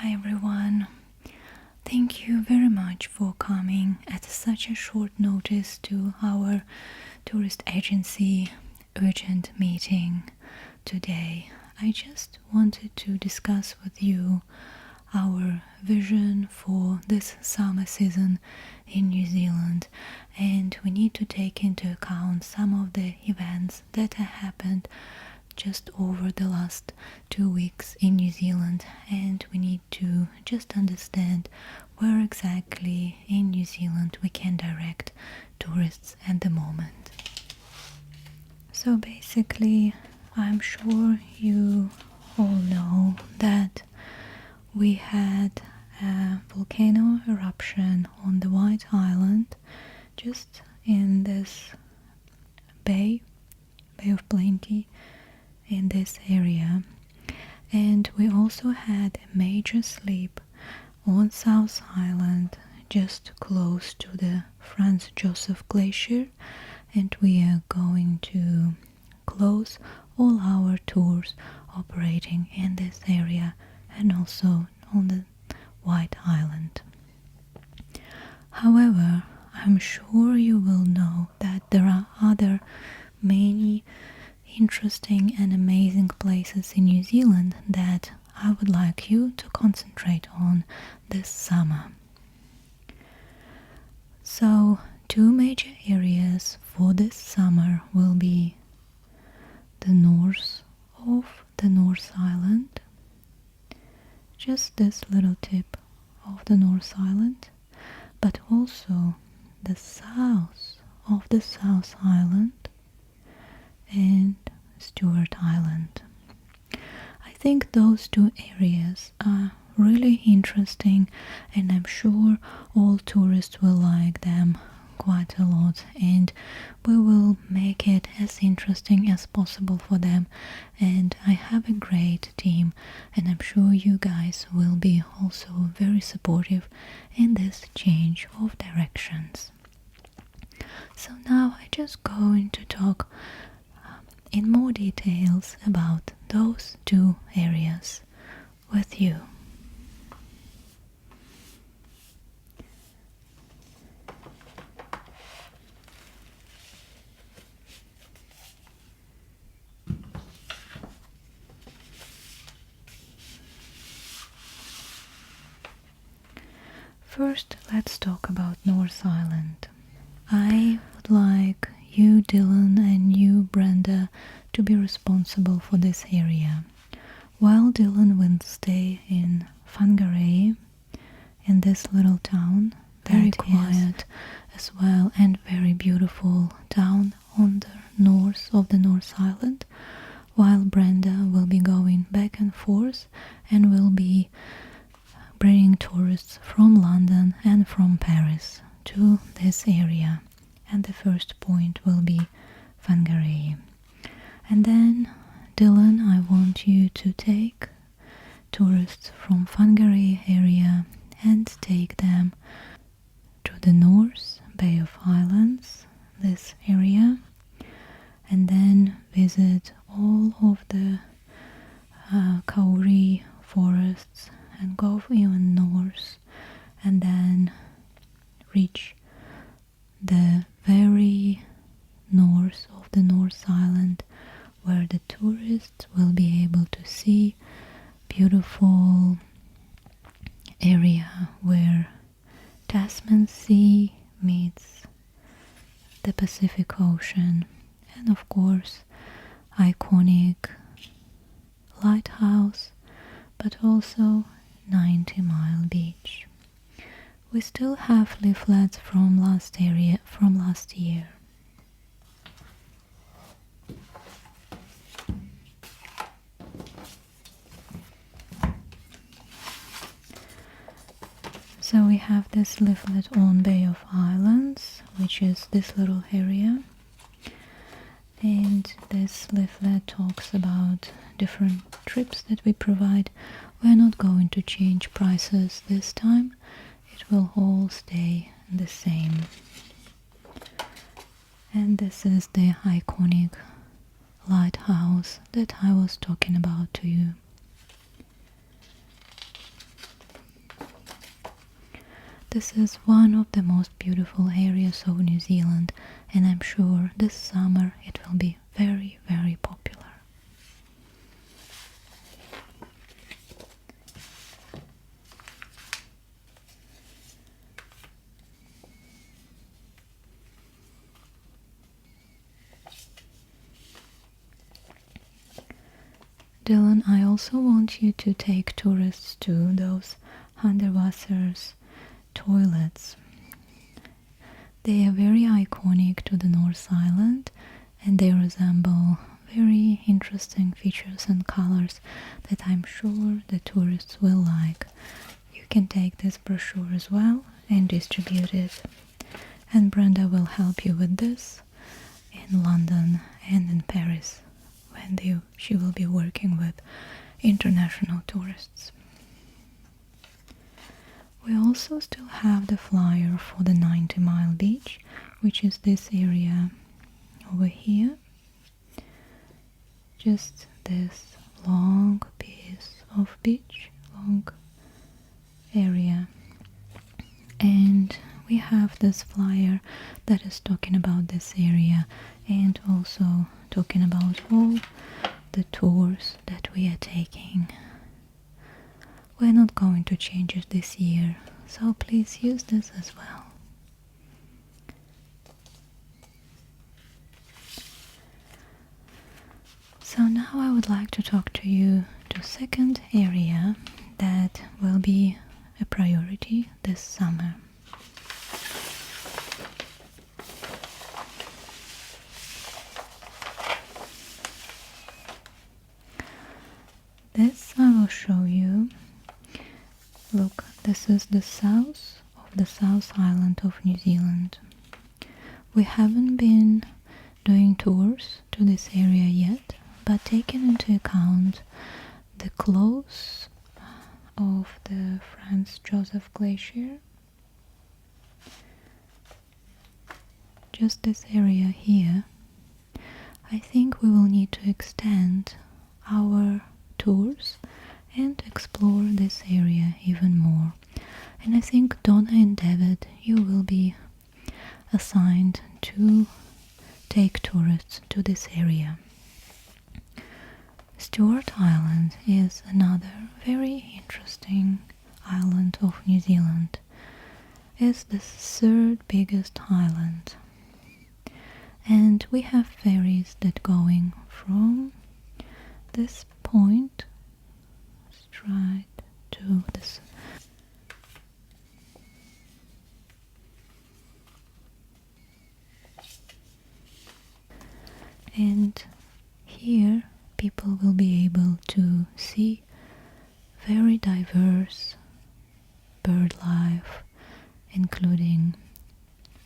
Hi everyone. Thank you very much for coming at such a short notice to our tourist agency urgent meeting today. I just wanted to discuss with you our vision for this summer season in New Zealand, and we need to take into account some of the events that have happened just over the last 2 weeks in New Zealand, and we need to just understand where exactly in New Zealand we can direct tourists at the moment. So basically, I'm sure you all know that we had a volcano eruption on the White Island, just in this Bay of Plenty, in this area, and we also had a major slip on South Island, just close to the France Josef glacier, and we are going to close all our tours operating in this area and also on the White Island. However, I'm sure you will know that there are other many interesting and amazing places in New Zealand that I would like you to concentrate on this summer. So, two major areas for this summer will be the north of the North Island, just this little tip of the North Island, but also the south of the South Island and Stewart Island. I think those two areas are really interesting, and I'm sure all tourists will like them quite a lot, and we will make it as interesting as possible for them. And I have a great team, and I'm sure you guys will be also very supportive in this change of directions. So now I just going to talk in more details about those two areas with you. First, let's talk about North Island. I would like you, Dylan, and you, Brenda, to be responsible for this area, while Dylan will stay in Whangarei, in this little town, very quiet as well and very beautiful town on the north of the North Island, while Brenda will be going back and forth and will be bringing tourists from London and from Paris to this area. And the first point will be Whangarei. And then, Dylan, I want you to take tourists from Whangarei area and take them to the North Bay of Islands, this area, and then visit all of the kauri forests and go even north, and then reach the very north of the North Island, where the tourists will be able to see beautiful area where Tasman Sea meets the Pacific Ocean, and of course iconic lighthouse, but also 90 Mile Beach. We still have leaflets from last year. So we have this leaflet on Bay of Islands, which is this little area, and this leaflet talks about different trips that we provide. We're not going to change prices this time, it will all stay the same. And this is the iconic lighthouse that I was talking about to you. This is one of the most beautiful areas of New Zealand, and I'm sure this summer it will be very, very popular. Dylan, I also want you to take tourists to those Hundertwassers toilets. They are very iconic to the North Island, and they resemble very interesting features and colors that I'm sure the tourists will like. You can take this brochure as well and distribute it. And Brenda will help you with this in London and in Paris when she will be working with international tourists. We also still have the flyer for the 90-mile beach, which is this area over here. Just this long piece of beach, long area. And we have this flyer that is talking about this area and also talking about all the tours that we are taking. We're not going to change it this year, so please use this as well. So now I would like to talk to you to second area that will be a priority this summer. This I will show you. Look, this is the south of the South Island of New Zealand. We haven't been doing tours to this area yet, but taking into account the close of the France Josef glacier, just this area here, I think we will need to extend our tours and explore this area even more. And I think Donna and David, you will be assigned to take tourists to this area. Stewart Island is another very interesting island of New Zealand. It's the third biggest island, and we have ferries that going from this point straight to this. And here people will be able to see very diverse bird life, including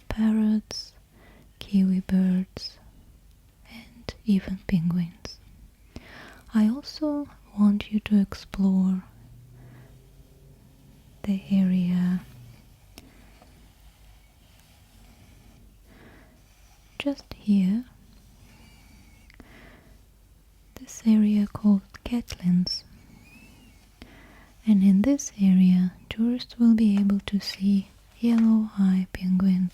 parrots, kiwi birds, and even penguins. I also want you to explore the area just here, this area called Catlins, and in this area tourists will be able to see yellow-eye penguins,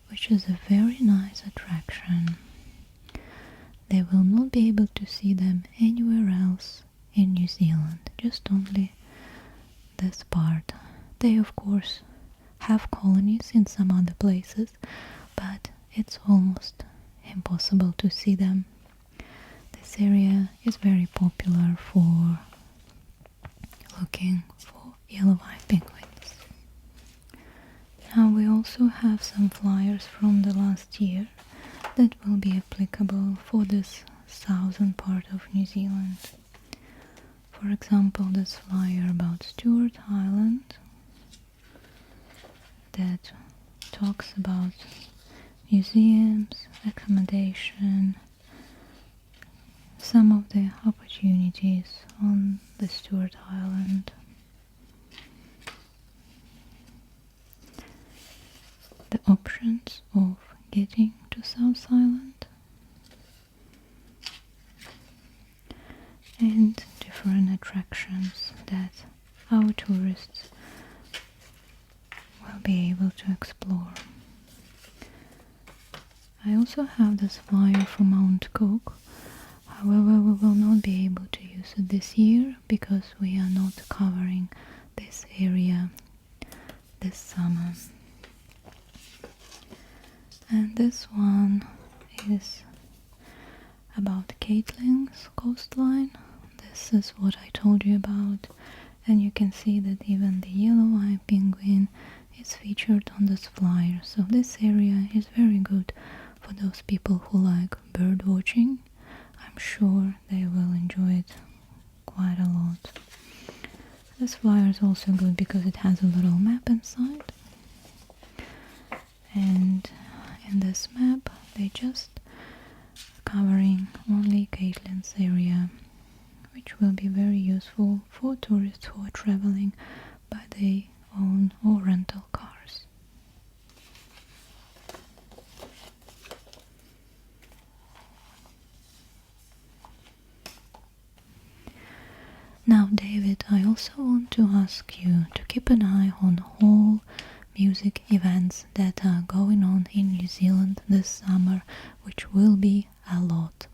which is a very nice attraction. They will not be able to see them anywhere else in New Zealand, just only this part. They of course have colonies in some other places, but it's almost impossible to see them. This area is very popular for looking for yellow-eye penguins. Now we also have some flyers from the last year that will be applicable for this southern part of New Zealand. For example, this flyer about Stewart Island that talks about museums, accommodation, some of the opportunities on the Stewart Island. The options of getting to South Island and different attractions that our tourists will be able to explore. I also have this flyer from Mount Cook. However, we will not be able to use it this year because we are not covering this area this summer. And this one is about Caitlin's coastline. This is what I told you about, and you can see that even the yellow-eye penguin is featured on this flyer. So this area is very good for those people who like bird watching. I'm sure they will enjoy it quite a lot. This flyer is also good because it has a little map inside, and in this map they just covering only Caitlin's area, which will be very useful for tourists who are traveling by their own or rental cars. Now, David, I also want to ask you to keep an eye on all music events that are going on in New Zealand this summer, which will be a lot.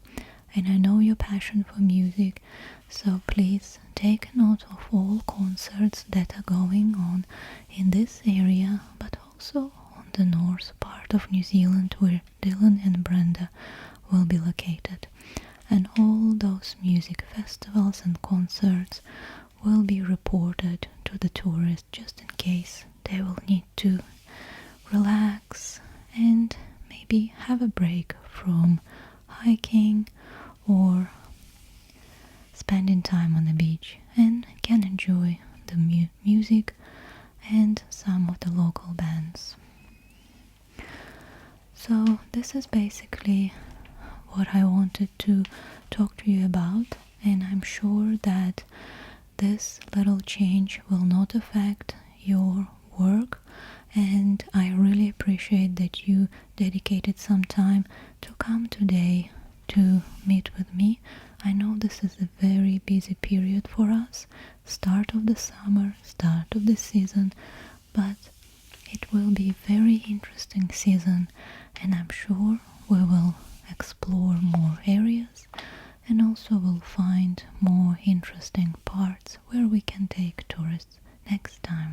And I know your passion for music, so please take note of all concerts that are going on in this area, but also on the north part of New Zealand where Dylan and Brenda will be located. And all those music festivals and concerts will be reported to the tourists just in case they will need to relax and maybe have a break from hiking or spending time on the beach, and can enjoy the music and some of the local bands. So this is basically what I wanted to talk to you about, and I'm sure that this little change will not affect your work, and I really appreciate that you dedicated some time to come today to meet with me. I know this is a very busy period for us, start of the summer, start of the season, but it will be a very interesting season, and I'm sure we will explore more areas and also will find more interesting parts where we can take tourists next time.